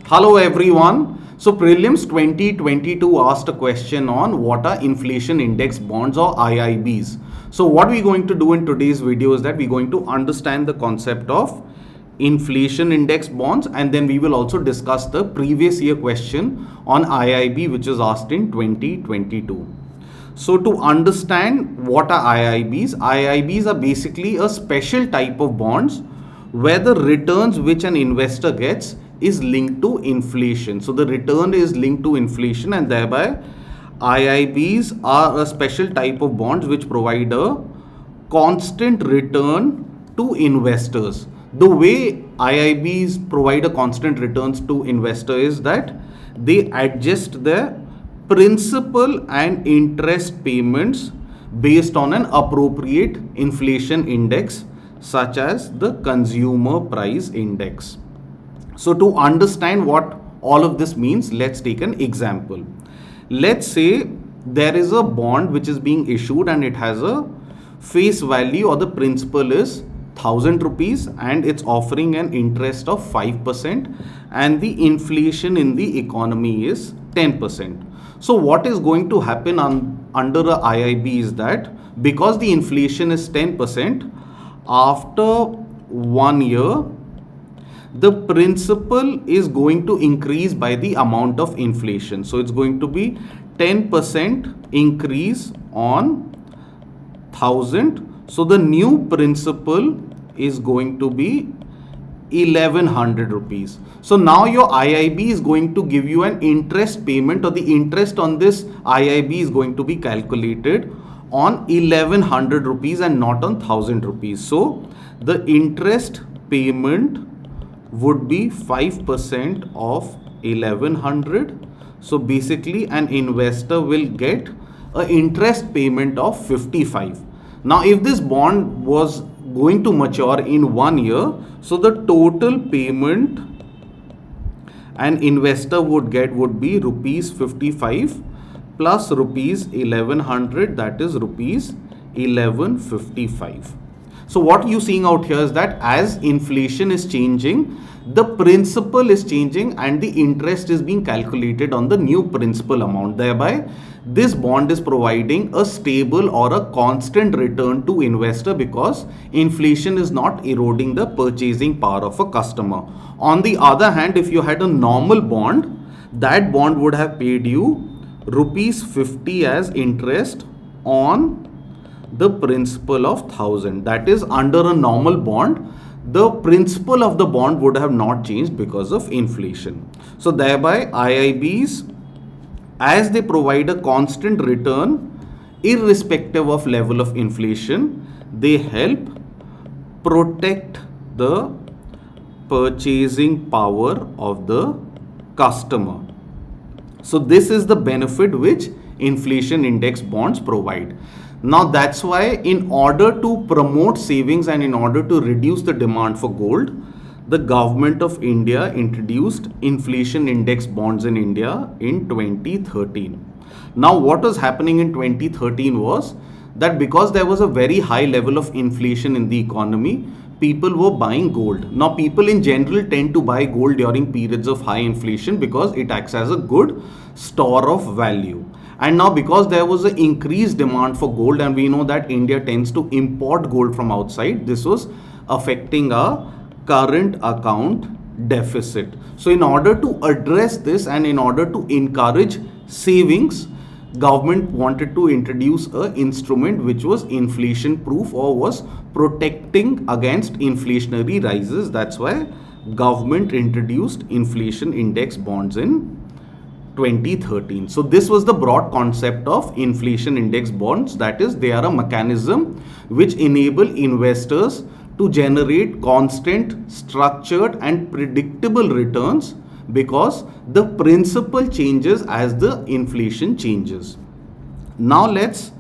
Hello everyone. So Prelims 2022 asked a question on what are inflation index bonds or IIBs. So what we're going to do in today's video is that we're going to understand the concept of inflation index bonds, and then we will also discuss the previous year question on IIB which is asked in 2022. So to understand what are IIBs are basically a special type of bonds where the returns which an investor gets is linked to inflation. So the return is linked to inflation, and thereby IIBs are a special type of bonds which provide a constant return to investors. The way IIBs provide a constant returns to investor is that they adjust their principal and interest payments based on an appropriate inflation index such as the consumer price index. So to understand what all of this means, let's take an example. Let's say there is a bond which is being issued and it has a face value, or the principal is 1000 rupees, and it's offering an interest of 5%, and the inflation in the economy is 10%. So what is going to happen under a IIB is that because the inflation is 10%, after 1 year the principal is going to increase by the amount of inflation. So it's going to be 10% increase on 1000. So the new principal is going to be 1100 rupees. So now your IIB is going to give you an interest payment, or the interest on this IIB is going to be calculated on 1100 rupees and not on 1000 rupees. So the interest payment would be 5% of 1100. So basically an investor will get an interest payment of 55. Now if this bond was going to mature in 1 year, so the total payment an investor would get would be rupees 55 plus rupees 1100, that is rupees 1155. So what you're seeing out here is that as inflation is changing, the principal is changing and the interest is being calculated on the new principal amount. Thereby, this bond is providing a stable or a constant return to investor because inflation is not eroding the purchasing power of a customer. On the other hand, if you had a normal bond, that bond would have paid you rupees 50 as interest on the principal of 1000. That is, under a normal bond, the principal of the bond would have not changed because of inflation. So thereby IIBs, as they provide a constant return irrespective of level of inflation, they help protect the purchasing power of the customer. So this is the benefit which inflation index bonds provide. Now that's why in order to promote savings and in order to reduce the demand for gold, the government of India introduced inflation index bonds in India in 2013. Now what was happening in 2013 was that because there was a very high level of inflation in the economy, people were buying gold. Now people in general tend to buy gold during periods of high inflation because it acts as a good store of value. And now because there was an increased demand for gold, and we know that India tends to import gold from outside, this was affecting our current account deficit. So in order to address this and in order to encourage savings, government wanted to introduce an instrument which was inflation proof or was protecting against inflationary rises. That's why government introduced inflation index bonds in 2013. So this was the broad concept of inflation index bonds. That is, they are a mechanism which enable investors to generate constant, structured and predictable returns because the principal changes as the inflation changes. Now let's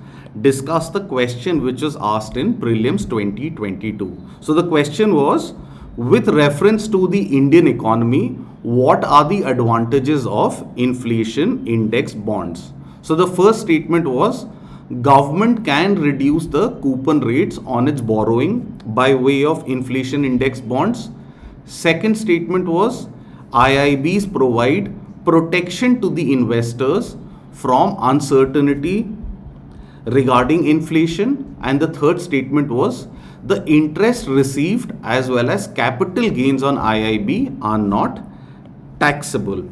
discuss the question which was asked in Prelims 2022. So the question was, with reference to the Indian economy, what are the advantages of inflation index bonds? So the first statement was, government can reduce the coupon rates on its borrowing by way of inflation index bonds. Second statement was, IIBs provide protection to the investors from uncertainty regarding inflation. And the third statement was the interest received as well as capital gains on IIB are not taxable.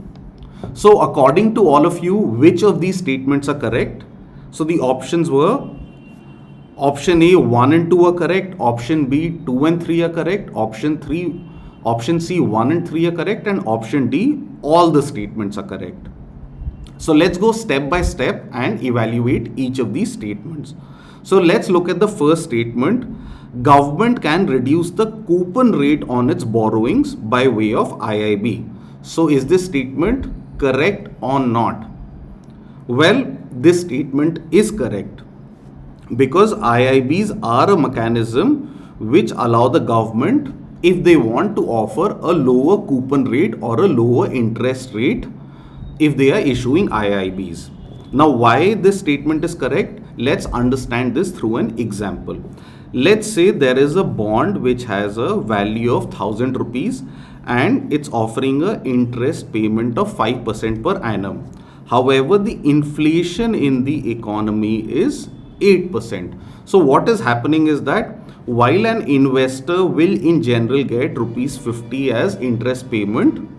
So according to all of you, which of these statements are correct? So the options were option A 1 and 2 are correct, option B 2 and 3 are correct, option C 1 and 3 are correct, and option D all the statements are correct. So let's go step by step and evaluate each of these statements. So let's look at the first statement. Government can reduce the coupon rate on its borrowings by way of IIB. So is this statement correct or not? Well, this statement is correct because IIBs are a mechanism which allow the government, if they want to offer a lower coupon rate or a lower interest rate, if they are issuing IIBs. Now, why this statement is correct? Let's understand this through an example. Let's say there is a bond which has a value of 1000 rupees and it's offering a interest payment of 5% per annum. However, the inflation in the economy is 8%. So what is happening is that while an investor will in general get rupees 50 as interest payment,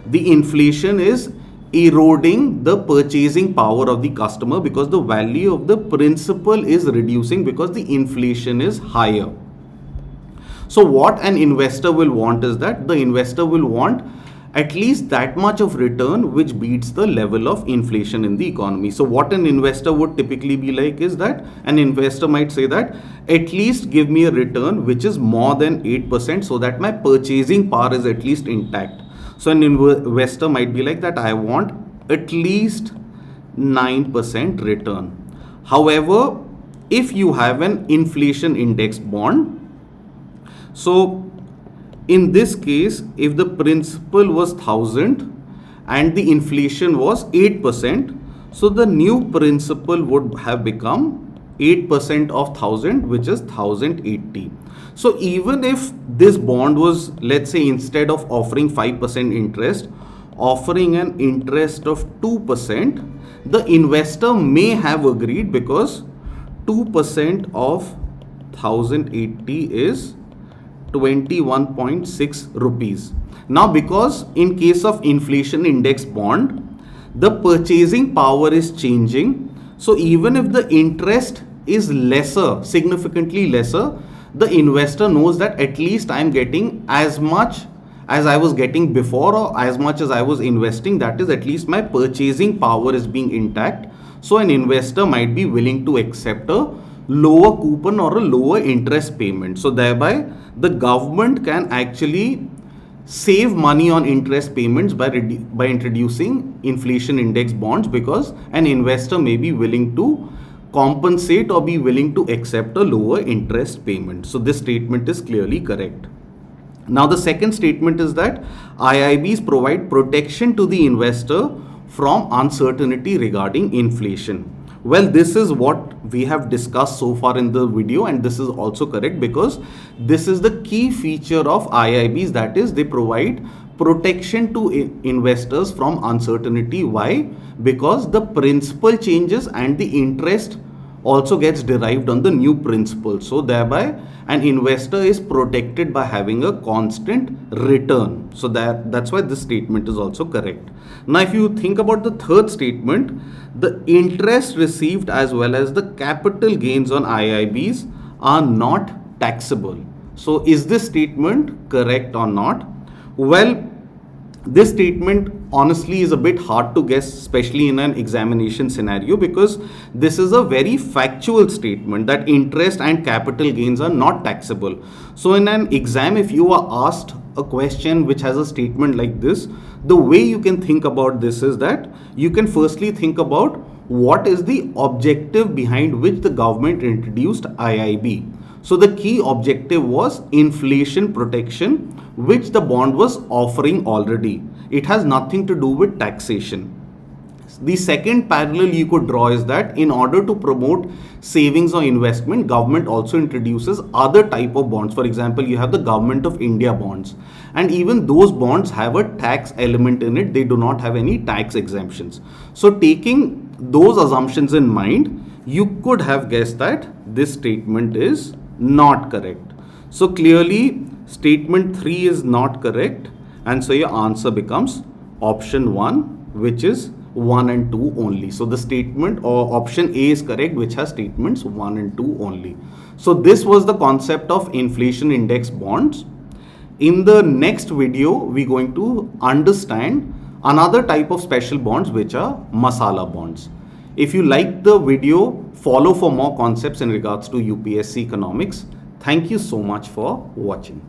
the inflation is eroding the purchasing power of the customer because the value of the principal is reducing because the inflation is higher. So what an investor will want is that the investor will want at least that much of return which beats the level of inflation in the economy. So what an investor would typically be like is that an investor might say that at least give me a return which is more than 8% so that my purchasing power is at least intact. So an investor might be like that, I want at least 9% return. However, if you have an inflation indexed bond, so in this case, if the principal was 1000 and the inflation was 8%, so the new principal would have become 8% of 1000, which is 1080. So even if this bond was, let's say, instead of offering 5% interest, offering an interest of 2%, the investor may have agreed because 2% of 1080 is 21.6 rupees. Now, because in case of inflation index bond, the purchasing power is changing. So even if the interest is lesser, significantly lesser, the investor knows that at least I'm getting as much as I was getting before or as much as I was investing. That is, at least my purchasing power is being intact. So an investor might be willing to accept a lower coupon or a lower interest payment. So thereby the government can actually save money on interest payments by introducing inflation index bonds, because an investor may be willing to compensate or be willing to accept a lower interest payment. So this statement is clearly correct. Now the second statement is that IIBs provide protection to the investor from uncertainty regarding inflation. Well, this is what we have discussed so far in the video, and this is also correct because this is the key feature of IIBs, that is, they provide protection to investors from uncertainty. Why? Because the principal changes and the interest also gets derived on the new principal. So thereby an investor is protected by having a constant return. So that's why this statement is also correct. Now if you think about the third statement, the interest received as well as the capital gains on IIBs are not taxable. So is this statement correct or not? Well, this statement honestly is a bit hard to guess, especially in an examination scenario, because this is a very factual statement that interest and capital gains are not taxable. So in an exam, if you are asked a question which has a statement like this, the way you can think about this is that you can firstly think about what is the objective behind which the government introduced IIB. So the key objective was inflation protection, which the bond was offering already. It has nothing to do with taxation. The second parallel you could draw is that in order to promote savings or investment, government also introduces other type of bonds. For example, you have the Government of India bonds, and even those bonds have a tax element in it. They do not have any tax exemptions. So taking those assumptions in mind, you could have guessed that this statement is not correct. So clearly statement 3 is not correct, and so your answer becomes option 1, which is 1 and 2 only. So the statement or option A is correct, which has statements 1 and 2 only. So this was the concept of inflation index bonds. In the next video, we're going to understand another type of special bonds, which are masala bonds. If you like the video, follow for more concepts in regards to UPSC economics. Thank you so much for watching.